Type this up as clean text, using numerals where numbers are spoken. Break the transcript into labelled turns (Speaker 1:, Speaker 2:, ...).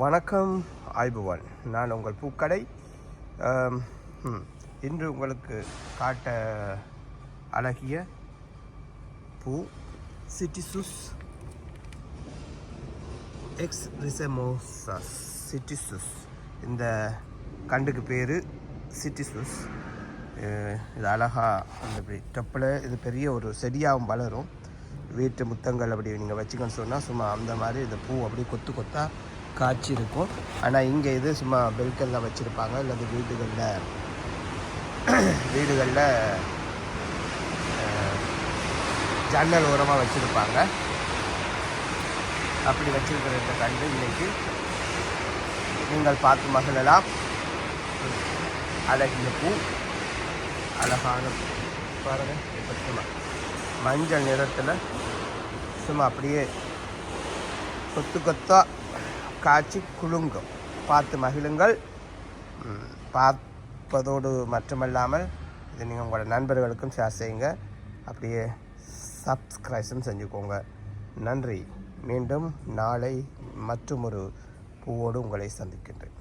Speaker 1: வணக்கம் ஆய்புவான், நான் உங்கள் பூக்கடை. இன்று உங்களுக்கு காட்ட அழகிய பூ சிட்டிசுஸ் எக்ஸ் ரிசமோசஸ். சிட்டிசுஸ், இந்த கண்டுக்கு பேர் சிட்டிசுஸ். இது அழகாக அந்த டப்பில் இது பெரிய ஒரு செடியாகவும் வளரும். வீட்டு முத்தங்கள் அப்படி நீங்கள் வச்சுக்கன்னு சொன்னால் சும்மா அந்த மாதிரி இந்த பூ அப்படி கொத்து கொத்தாக காய்ச்சி இருக்கும். ஆனால் இங்கே இது சும்மா பெல்கெல்லாம் வச்சுருப்பாங்க, அல்லது வீடுகளில் ஜன்னல் ஓரமாக வச்சுருப்பாங்க. அப்படி வச்சுருக்கிறத கண்டு இன்றைக்கி நீங்கள் பார்த்து மகிழலாம். அழகிய பூ, அழகான பாருங்கள், எப்படி சும்மா மஞ்சள் நிறத்தில் சும்மா அப்படியே கொத்து கொத்தாக காய்ச்சி குலுங்கும். பார்த்து மகிழுங்கள். பார்ப்பதோடு மட்டுமல்லாமல் இதை நீங்கள் உங்களோட நண்பர்களுக்கும் ஷேர் செய்யுங்க. அப்படியே சப்ஸ்கிரைபும் செஞ்சுக்கோங்க. நன்றி. மீண்டும் நாளை மற்றும் ஒரு பூவோடு உங்களை சந்திக்கின்றேன்.